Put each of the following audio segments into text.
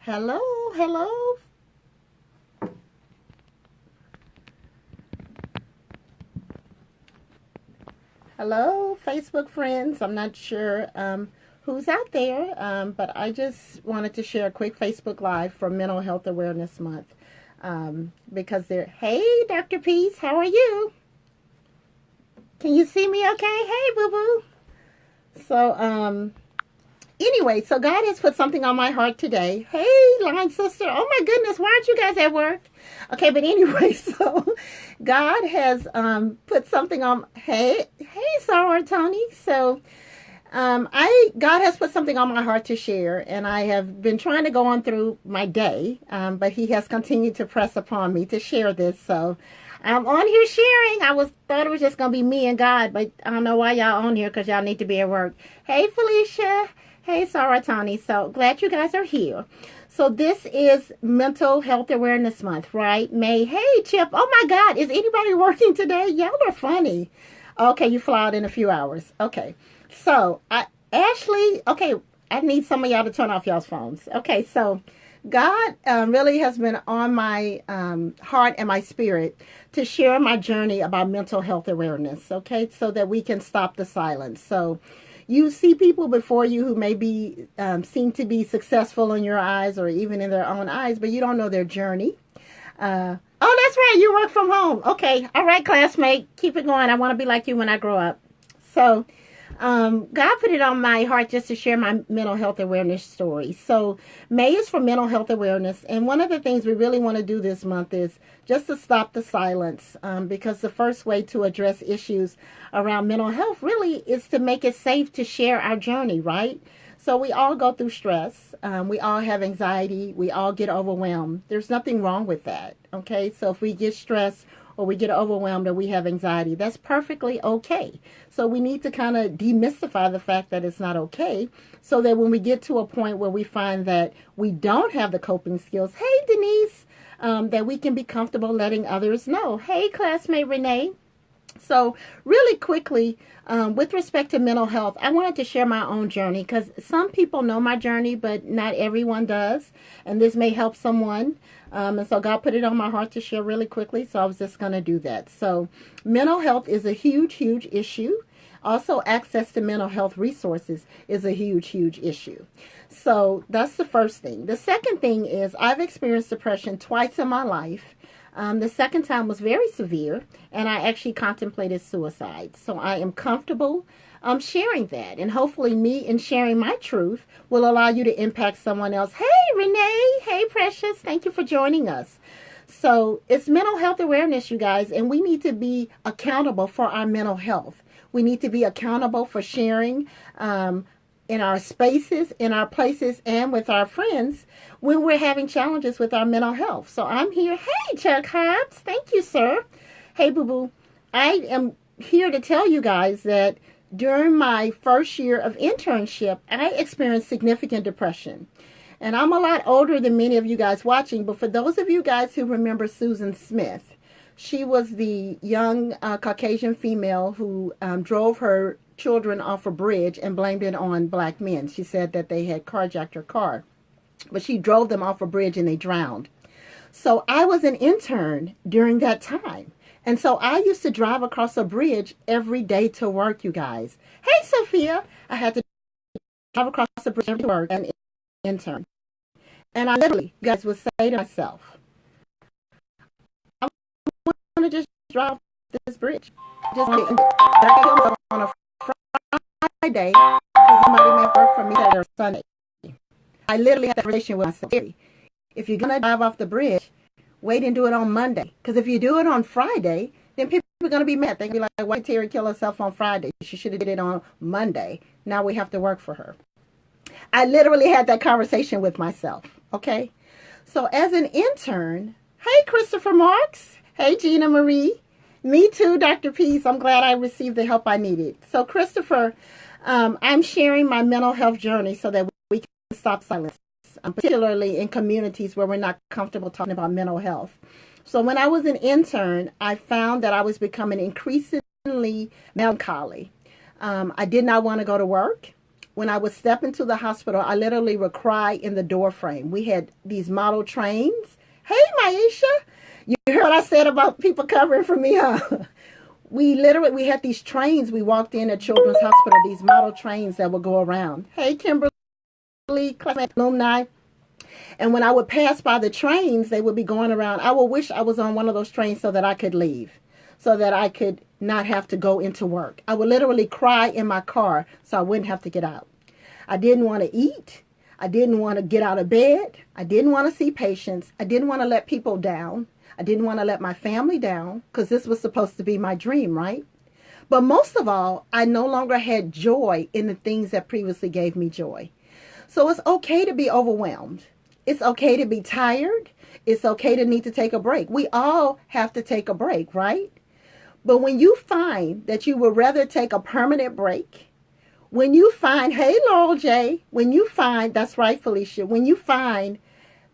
Hello, hello. Hello, Facebook friends. I'm not sure who's out there, but I just wanted to share a quick Facebook Live for Mental Health Awareness Month because they're, hey, Dr. Peace, how are you? Can you see me okay? Hey, boo boo. So, anyway, so God has put something on my heart today. Hey, line sister. Oh my goodness, why aren't you guys at work? Okay, but anyway, so God has put something on. Hey, Sarah Tony. So God has put something on my heart to share, and I have been trying to go on through my day, but He has continued to press upon me to share this. So I'm on here sharing. Thought it was just gonna be me and God, but I don't know why y'all on here because y'all need to be at work. Hey, Felicia. Hey, Sarah Tony. So glad you guys are here. So this is Mental Health Awareness Month, right? May. Hey, Chip. Oh my God, is anybody working today? Y'all are funny. Okay, you fly out in a few hours. Okay. So, Ashley, okay, I need some of y'all to turn off y'all's phones. Okay, so God really has been on my heart and my spirit to share my journey about mental health awareness, okay, so that we can stop the silence. So, you see people before you who maybe seem to be successful in your eyes or even in their own eyes, but you don't know their journey. Oh, that's right, you work from home. Okay, all right, classmate, keep it going. I want to be like you when I grow up. So, God put it on my heart just to share my mental health awareness story. So May is for mental health awareness. And one of the things we really want to do this month is just to stop the silence, because the first way to address issues around mental health really is to make it safe to share our journey, right? So we all go through stress. We all have anxiety. We all get overwhelmed. There's nothing wrong with that. Okay. So if we get stressed or we get overwhelmed or we have anxiety, that's perfectly okay. So we need to kind of demystify the fact that it's not okay so that when we get to a point where we find that we don't have the coping skills, hey, Denise, that we can be comfortable letting others know. Hey, classmate Renee. So really quickly, with respect to mental health, I wanted to share my own journey because some people know my journey, but not everyone does. And this may help someone. And so God put it on my heart to share really quickly. So I was just going to do that. So mental health is a huge, huge issue. Also, access to mental health resources is a huge, huge issue. So that's the first thing. The second thing is I've experienced depression twice in my life. The second time was very severe, and I actually contemplated suicide. So I am comfortable sharing that. And hopefully me in sharing my truth will allow you to impact someone else. Hey, Renee. Hey, Precious. Thank you for joining us. So it's mental health awareness, you guys, and we need to be accountable for our mental health. We need to be accountable for sharing in our spaces, in our places, and with our friends when we're having challenges with our mental health. So I'm here. Hey, Chuck Hobbs. Thank you, sir. Hey, boo-boo. I am here to tell you guys that during my first year of internship, I experienced significant depression. And I'm a lot older than many of you guys watching, but for those of you guys who remember Susan Smith, she was the young Caucasian female who drove her children off a bridge and blamed it on black men. She said that they had carjacked her car, but she drove them off a bridge and they drowned. So I was an intern during that time. And so I used to drive across a bridge every day to work, you guys. Hey, Sophia. I had to drive across the bridge every day to work and intern. And I literally, you guys, would say to myself, I want to just drive this bridge. Just on a Friday, because somebody may work for me Saturday or Sunday. I literally had that conversation with myself. If you're going to drive off the bridge, wait and do it on Monday. Because if you do it on Friday, then people are going to be mad. They're going to be like, why did Terry kill herself on Friday? She should have did it on Monday. Now we have to work for her. I literally had that conversation with myself. Okay? So as an intern, hey, Christopher Marks. Hey, Gina Marie. Me too, Dr. Peace. I'm glad I received the help I needed. So, Christopher, I'm sharing my mental health journey so that we can stop silence, particularly in communities where we're not comfortable talking about mental health. So when I was an intern, I found that I was becoming increasingly melancholy. I did not want to go to work. when I would step into the hospital, I literally would cry in the door frame. We had these model trains. Hey, Maisha, you heard what I said about people covering for me, huh? We had these trains. We walked in at Children's Hospital, these model trains that would go around. Hey, Kimberly, alumni. And when I would pass by the trains, they would be going around. I would wish I was on one of those trains so that I could leave, so that I could not have to go into work. I would literally cry in my car so I wouldn't have to get out. I didn't want to eat. I didn't want to get out of bed. I didn't want to see patients. I didn't want to let people down. I didn't want to let my family down, because this was supposed to be my dream, right? But most of all, I no longer had joy in the things that previously gave me joy. So it's okay to be overwhelmed. It's okay to be tired. It's okay to need to take a break. We all have to take a break, right? But when you find that you would rather take a permanent break, when you find, hey, Laurel J, when you find, that's right, Felicia, when you find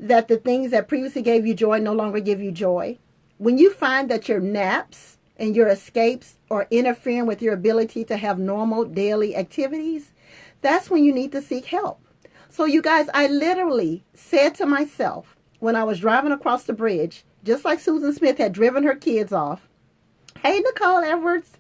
that the things that previously gave you joy no longer give you joy, when you find that your naps and your escapes are interfering with your ability to have normal daily activities, that's when you need to seek help. So you guys, I literally said to myself when I was driving across the bridge, just like Susan Smith had driven her kids off, hey, Nicole Edwards,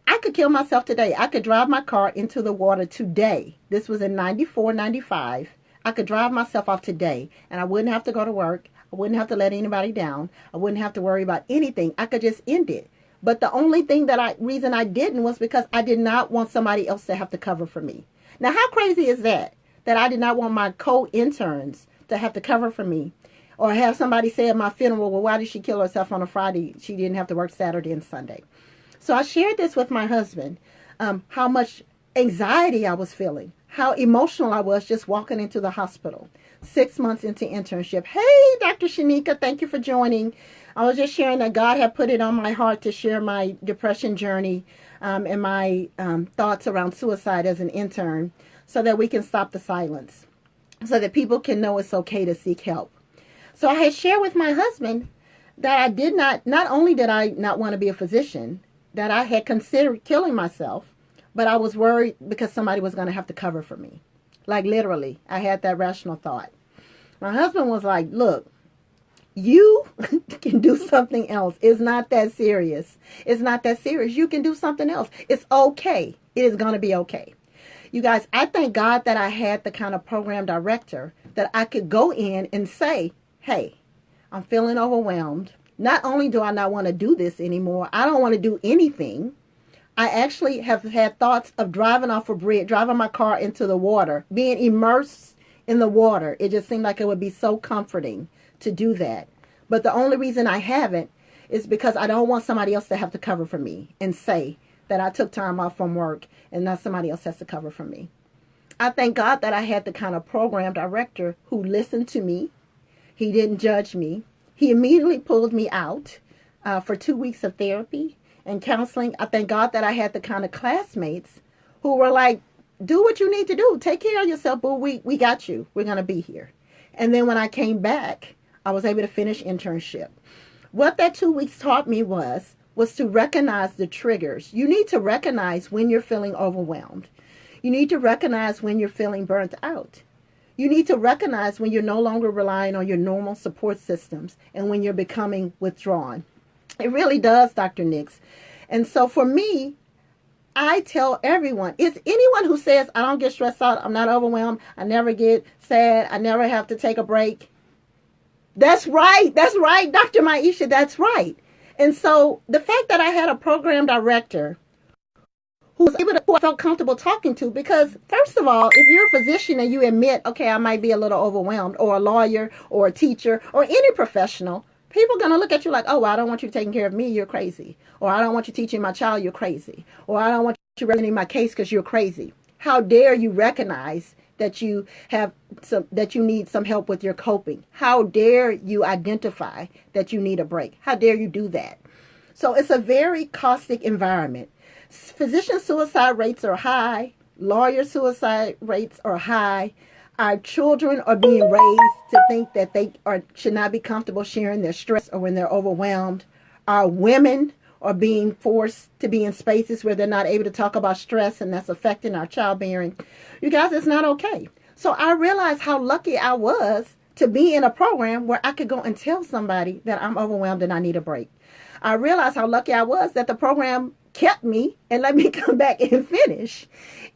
I could kill myself today. I could drive my car into the water today. This was in 94, 95. I could drive myself off today, and I wouldn't have to go to work. I wouldn't have to let anybody down. I wouldn't have to worry about anything. I could just end it. But the only reason I didn't was because I did not want somebody else to have to cover for me. Now, how crazy is that? That I did not want my co-interns to have to cover for me, or have somebody say at my funeral, well, why did she kill herself on a Friday? She didn't have to work Saturday and Sunday. So I shared this with my husband, how much anxiety I was feeling, how emotional I was just walking into the hospital, 6 months into internship. Hey, Dr. Shanika, thank you for joining. I was just sharing that God had put it on my heart to share my depression journey and my thoughts around suicide as an intern, so that we can stop the silence, so that people can know it's okay to seek help. So I had shared with my husband that I did not only did I not want to be a physician, that I had considered killing myself, but I was worried because somebody was going to have to cover for me. Like literally, I had that rational thought. My husband was like, look, you can do something else. It's not that serious. It's not that serious. You can do something else. It's okay. It is going to be okay. You guys, I thank God that I had the kind of program director that I could go in and say, hey, I'm feeling overwhelmed. Not only do I not want to do this anymore, I don't want to do anything. I actually have had thoughts of driving off a bridge, driving my car into the water, being immersed in the water. It just seemed like it would be so comforting to do that. But the only reason I haven't is because I don't want somebody else to have to cover for me and say that I took time off from work and now somebody else has to cover for me. I thank God that I had the kind of program director who listened to me. He didn't judge me. He immediately pulled me out for 2 weeks of therapy and counseling. I thank God that I had the kind of classmates who were like, do what you need to do. Take care of yourself, boo. We got you. We're going to be here. And then when I came back, I was able to finish internship. What that 2 weeks taught me was to recognize the triggers. You need to recognize when you're feeling overwhelmed. You need to recognize when you're feeling burnt out. You need to recognize when you're no longer relying on your normal support systems and when you're becoming withdrawn. It really does, Dr. Nix. And so for me, I tell everyone, it's anyone who says, I don't get stressed out, I'm not overwhelmed, I never get sad, I never have to take a break. That's right, Dr. Maisha, that's right. And so the fact that I had a program director who I felt comfortable talking to, because first of all, if you're a physician and you admit, okay, I might be a little overwhelmed, or a lawyer or a teacher or any professional, people are going to look at you like, oh, well, I don't want you taking care of me, you're crazy. Or I don't want you teaching my child, you're crazy. Or I don't want you representing my case because you're crazy. How dare you recognize that you need some help with your coping? How dare you identify that you need a break? How dare you do that? So it's a very caustic environment. Physician suicide rates are high. Lawyer suicide rates are high. Our children are being raised to think that they should not be comfortable sharing their stress or when they're overwhelmed. Our women or being forced to be in spaces where they're not able to talk about stress and that's affecting our childbearing. You guys, it's not okay. So I realized how lucky I was to be in a program where I could go and tell somebody that I'm overwhelmed and I need a break. I realized how lucky I was that the program kept me and let me come back and finish.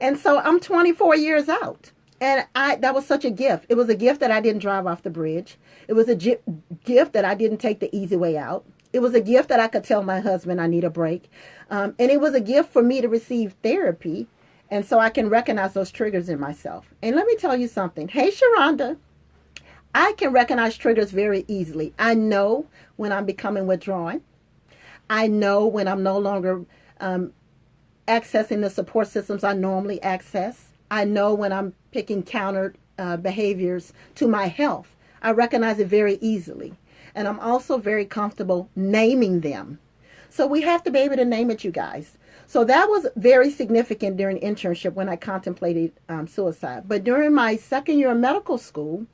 And so I'm 24 years out. And that was such a gift. It was a gift that I didn't drive off the bridge. It was a gift that I didn't take the easy way out. It was a gift that I could tell my husband I need a break. And it was a gift for me to receive therapy. And so I can recognize those triggers in myself. And let me tell you something. Hey, Sharonda, I can recognize triggers very easily. I know when I'm becoming withdrawn. I know when I'm no longer accessing the support systems I normally access. I know when I'm picking counter behaviors to my health. I recognize it very easily. And I'm also very comfortable naming them. So we have to be able to name it, you guys. So that was very significant during internship when I contemplated suicide. But during my second year of medical school,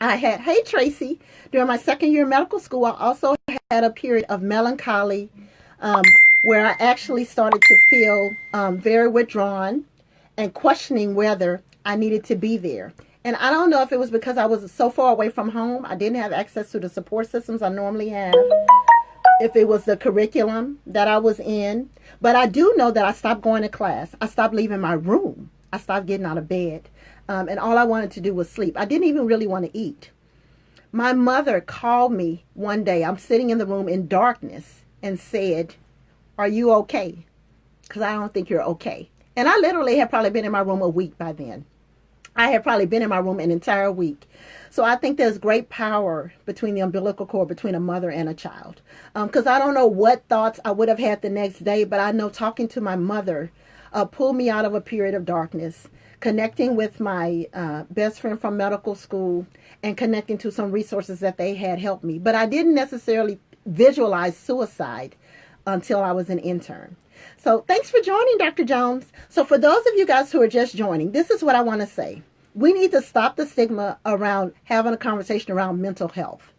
hey Tracy, during my second year of medical school, I also had a period of melancholy where I actually started to feel very withdrawn and questioning whether I needed to be there. And I don't know if it was because I was so far away from home, I didn't have access to the support systems I normally have, if it was the curriculum that I was in. But I do know that I stopped going to class. I stopped leaving my room. I stopped getting out of bed. And all I wanted to do was sleep. I didn't even really want to eat. My mother called me one day. I'm sitting in the room in darkness and said, "Are you okay? Because I don't think you're okay." And I literally had probably been in my room a week by then. I had probably been in my room an entire week. So I think there's great power between the umbilical cord, between a mother and a child. Because I don't know what thoughts I would have had the next day, but I know talking to my mother pulled me out of a period of darkness, connecting with my best friend from medical school and connecting to some resources that they had helped me. But I didn't necessarily visualize suicide until I was an intern. So thanks for joining, Dr. Jones. So for those of you guys who are just joining, this is what I want to say. We need to stop the stigma around having a conversation around mental health.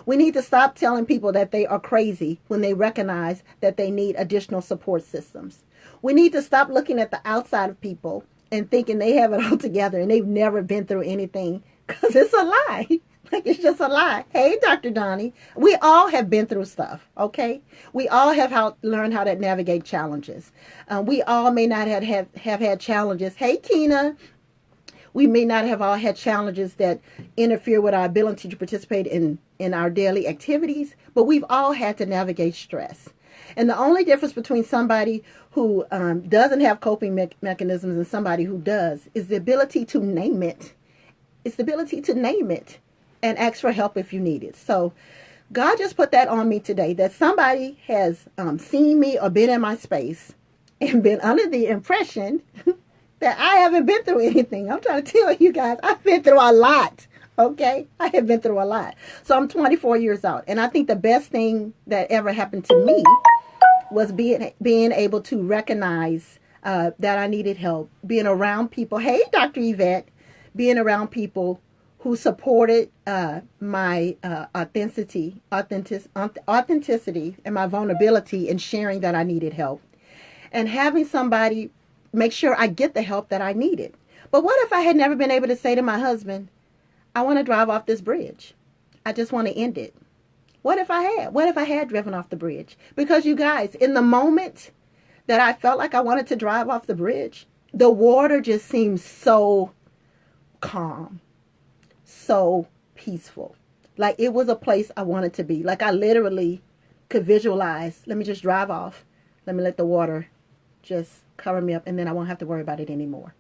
We need to stop telling people that they are crazy when they recognize that they need additional support systems. We need to stop looking at the outside of people and thinking they have it all together and they've never been through anything, because it's a lie. Like, it's just a lie. Hey, Dr. Donnie, we all have been through stuff, okay? We all have learned how to navigate challenges. We all may not have had challenges. Hey, Keena. We may not have all had challenges that interfere with our ability to participate in our daily activities, but we've all had to navigate stress. And the only difference between somebody who doesn't have coping mechanisms and somebody who does is the ability to name it. It's the ability to name it and ask for help if you need it. So God just put that on me today, that somebody has seen me or been in my space and been under the impression that I haven't been through anything. I'm trying to tell you guys, I've been through a lot. Okay, I have been through a lot. So I'm 24 years out. And I think the best thing that ever happened to me was being able to recognize that I needed help, being around people. Hey, Dr. Yvette, being around people who supported my authenticity and my vulnerability in sharing that I needed help, and having somebody make sure I get the help that I needed. But what if I had never been able to say to my husband, I want to drive off this bridge. I just want to end it. What if I had? What if I had driven off the bridge? Because you guys, in the moment that I felt like I wanted to drive off the bridge, the water just seemed so calm, so peaceful. Like it was a place I wanted to be. Like I literally could visualize, let me just drive off. Let me let the water just cover me up, and then I won't have to worry about it anymore.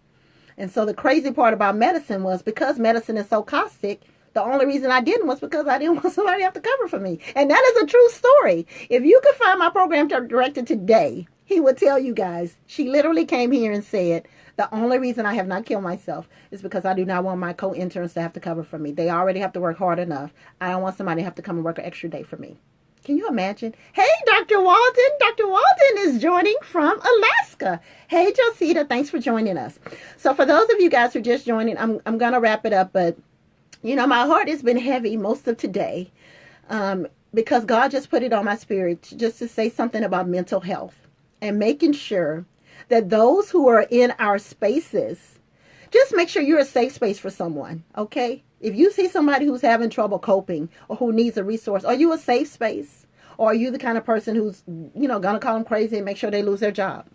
And so the crazy part about medicine was, because medicine is so caustic, the only reason I didn't was because I didn't want somebody to have to cover for me. And that is a true story. If you could find my program director today, he would tell you guys, she literally came here and said, the only reason I have not killed myself is because I do not want my co-interns to have to cover for me. They already have to work hard enough. I don't want somebody to have to come and work an extra day for me. Can you imagine? Hey, Dr. Walden. Dr. Walden is joining from Alaska. Hey, Josita, thanks for joining us. So for those of you guys who are just joining, I'm going to wrap it up. But, you know, my heart has been heavy most of today. because God just put it on my spirit just to say something about mental health and making sure that those who are in our spaces, just make sure you're a safe space for someone, okay? If you see somebody who's having trouble coping or who needs a resource, are you a safe space? Or are you the kind of person who's, going to call them crazy and make sure they lose their job?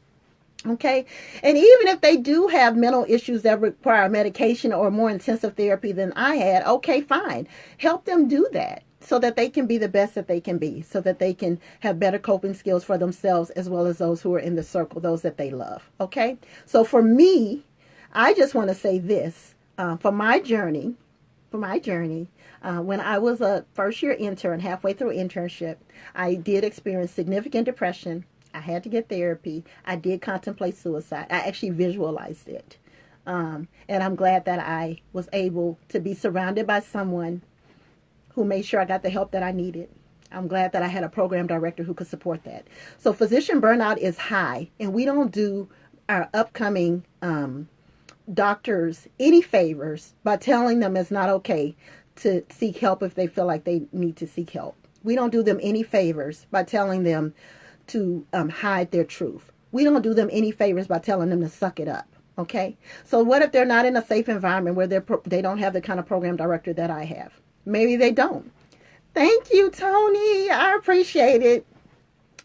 Okay. And even if they do have mental issues that require medication or more intensive therapy than I had, okay, fine. Help them do that so that they can be the best that they can be, so that they can have better coping skills for themselves as well as those who are in the circle, those that they love. Okay. So for me, I just want to say this, for my journey, when I was a first-year intern, halfway through internship, I did experience significant depression. I had to get therapy. I did contemplate suicide. I actually visualized it. And I'm glad that I was able to be surrounded by someone who made sure I got the help that I needed. I'm glad that I had a program director who could support that. So physician burnout is high, and we don't do our upcoming doctors any favors by telling them it's not okay to seek help if they feel like they need to seek help. We don't do them any favors by telling them to hide their truth. We don't do them any favors by telling them to suck it up. Okay. So what if they're not in a safe environment where they don't have the kind of program director that I have? Maybe they don't. Thank you, Tony. I appreciate it.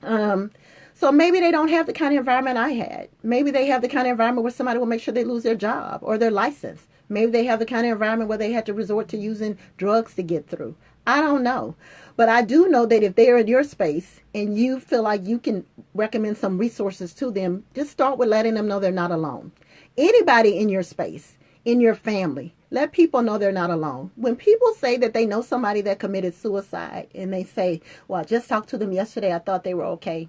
So maybe they don't have the kind of environment I had. Maybe they have the kind of environment where somebody will make sure they lose their job or their license. Maybe they have the kind of environment where they had to resort to using drugs to get through. I don't know. But I do know that if they're in your space and you feel like you can recommend some resources to them, just start with letting them know they're not alone. Anybody in your space, in your family, let people know they're not alone. When people say that they know somebody that committed suicide and they say, well, I just talked to them yesterday, I thought they were okay.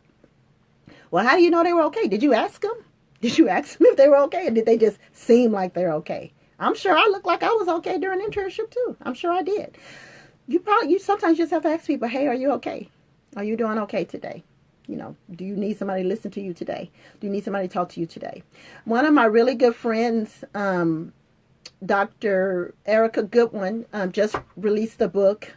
Well, how do you know they were okay? Did you ask them? Did you ask them if they were okay? Or did they just seem like they're okay? I'm sure I looked like I was okay during internship too. I'm sure I did. You sometimes just have to ask people, hey, are you okay? Are you doing okay today? Do you need somebody to listen to you today? Do you need somebody to talk to you today? One of my really good friends, Dr. Erica Goodwin, just released a book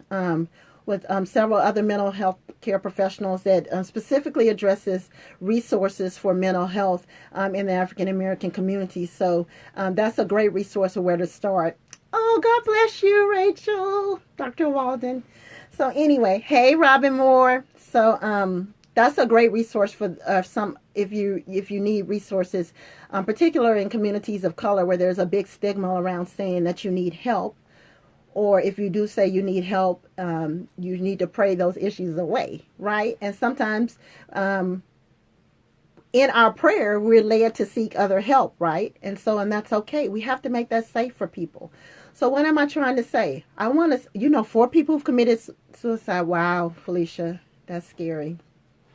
with several other mental health care professionals that specifically addresses resources for mental health in the African American community. So that's a great resource of where to start. Oh, God bless you, Rachel, Dr. Walden. So anyway, hey, Robin Moore. So that's a great resource for some if you need resources, particularly in communities of color where there's a big stigma around saying that you need help. Or if you do say you need help, you need to pray those issues away, right? And sometimes in our prayer, we're led to seek other help, right? And that's okay. We have to make that safe for people. So what am I trying to say? I want to, 4 people who've committed suicide. Wow, Felicia, that's scary.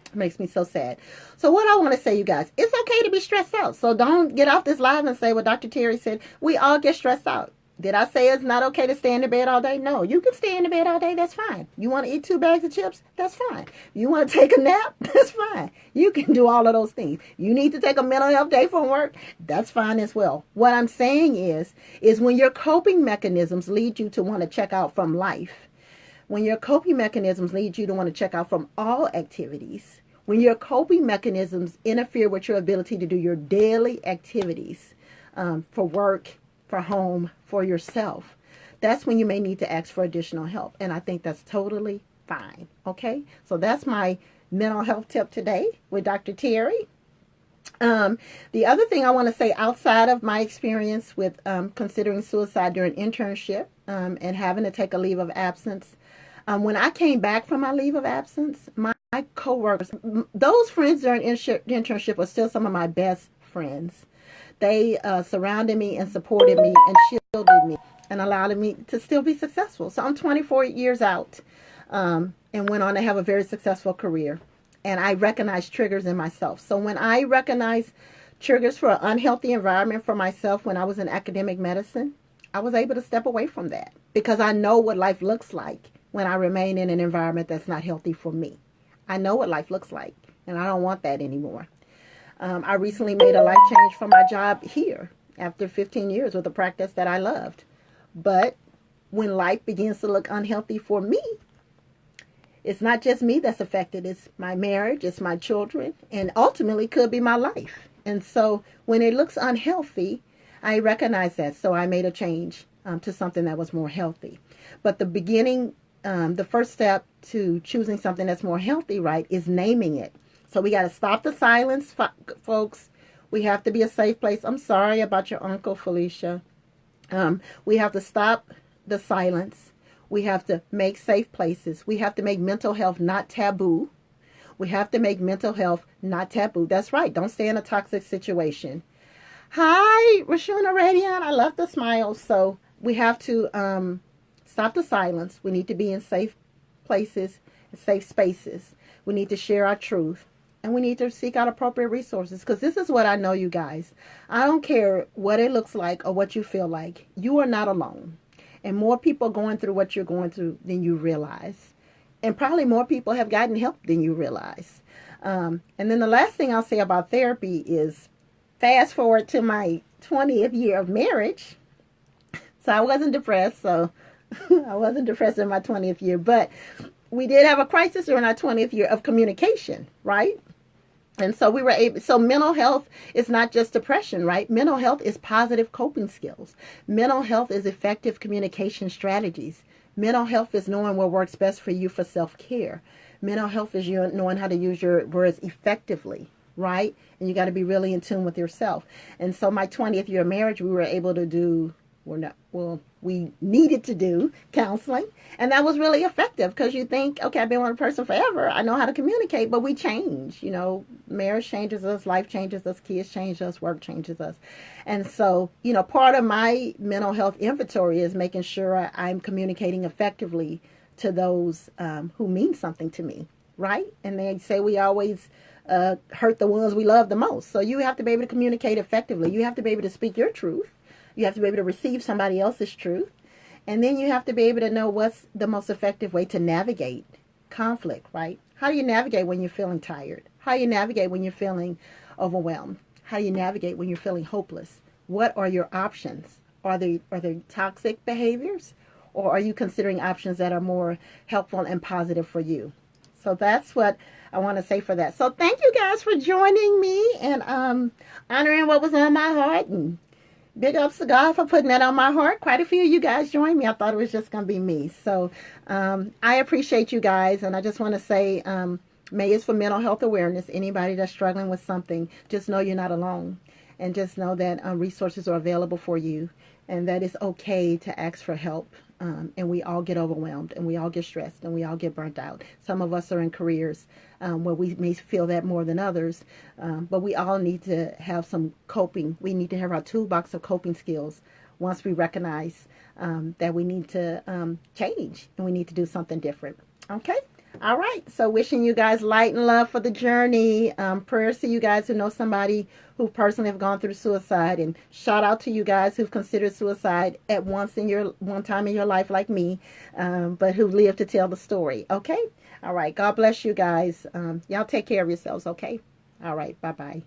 It makes me so sad. So what I want to say, you guys, it's okay to be stressed out. So don't get off this live and say what Dr. Terri said. We all get stressed out. Did I say it's not okay to stay in the bed all day? No, you can stay in the bed all day. That's fine. You want to eat 2 bags of chips? That's fine. You want to take a nap? That's fine. You can do all of those things. You need to take a mental health day from work? That's fine as well. What I'm saying is when your coping mechanisms lead you to want to check out from life, when your coping mechanisms lead you to want to check out from all activities, when your coping mechanisms interfere with your ability to do your daily activities for work, for home, for yourself, that's when you may need to ask for additional help. And I think that's totally fine. Okay. So that's my mental health tip today with Dr. Terri. The other thing I want to say outside of my experience with considering suicide during internship and having to take a leave of absence, when I came back from my leave of absence, my coworkers, those friends during internship were still some of my best friends. They surrounded me and supported me and shielded me and allowed me to still be successful. So I'm 24 years out and went on to have a very successful career. And I recognize triggers in myself. So when I recognize triggers for an unhealthy environment for myself when I was in academic medicine, I was able to step away from that because I know what life looks like when I remain in an environment that's not healthy for me. I know what life looks like, and I don't want that anymore. I recently made a life change for my job here after 15 years with a practice that I loved. But when life begins to look unhealthy for me, it's not just me that's affected. It's my marriage, it's my children, and ultimately could be my life. And so when it looks unhealthy, I recognize that. So I made a change to something that was more healthy. But the beginning, the first step to choosing something that's more healthy, right, is naming it. So we got to stop the silence, folks. We have to be a safe place. I'm sorry about your uncle, Felicia. We have to stop the silence. We have to make safe places. We have to make mental health not taboo. We have to make mental health not taboo. That's right. Don't stay in a toxic situation. Hi, Rashuna Radiant. I love the smile. So we have to stop the silence. We need to be in safe places, safe spaces. We need to share our truth. And we need to seek out appropriate resources. Because this is what I know, you guys. I don't care what it looks like or what you feel like. You are not alone. And more people are going through what you're going through than you realize. And probably more people have gotten help than you realize. And then the last thing I'll say about therapy is fast forward to my 20th year of marriage. So I wasn't depressed. So I wasn't depressed in my 20th year. But we did have a crisis during our 20th year of communication, right? And so we were able, so mental health is not just depression, right? Mental health is positive coping skills. Mental health is effective communication strategies. Mental health is knowing what works best for you for self-care. Mental health is you knowing how to use your words effectively, right? And you got to be really in tune with yourself. And so my 20th year of marriage, we were able to do, we needed to do counseling. And that was really effective because you think, okay, I've been with a person forever. I know how to communicate, but we change. You know, marriage changes us, life changes us, kids change us, work changes us. And so, you know, part of my mental health inventory is making sure I'm communicating effectively to those who mean something to me, right? And they say we always hurt the ones we love the most. So you have to be able to communicate effectively. You have to be able to speak your truth. You have to be able to receive somebody else's truth. And then you have to be able to know what's the most effective way to navigate conflict, right? How do you navigate when you're feeling tired? How do you navigate when you're feeling overwhelmed? How do you navigate when you're feeling hopeless? What are your options? Are they toxic behaviors? Or are you considering options that are more helpful and positive for you? So that's what I want to say for that. So thank you guys for joining me and honoring what was on my heart, and big ups to God for putting that on my heart. Quite a few of you guys joined me. I thought it was just going to be me. So I appreciate you guys. And I just want to say, May is for mental health awareness. Anybody that's struggling with something, just know you're not alone. And just know that resources are available for you. And that it's okay to ask for help. And we all get overwhelmed. And we all get stressed. And we all get burnt out. Some of us are in careers where we may feel that more than others. But we all need to have some coping. We need to have our toolbox of coping skills once we recognize that we need to change and we need to do something different. Okay? All right. So wishing you guys light and love for the journey. Prayers to you guys who know somebody who personally have gone through suicide. And shout out to you guys who've considered suicide at one time in your life like me, but who lived to tell the story. Okay? All right. God bless you guys. Y'all take care of yourselves, okay? All right. Bye-bye.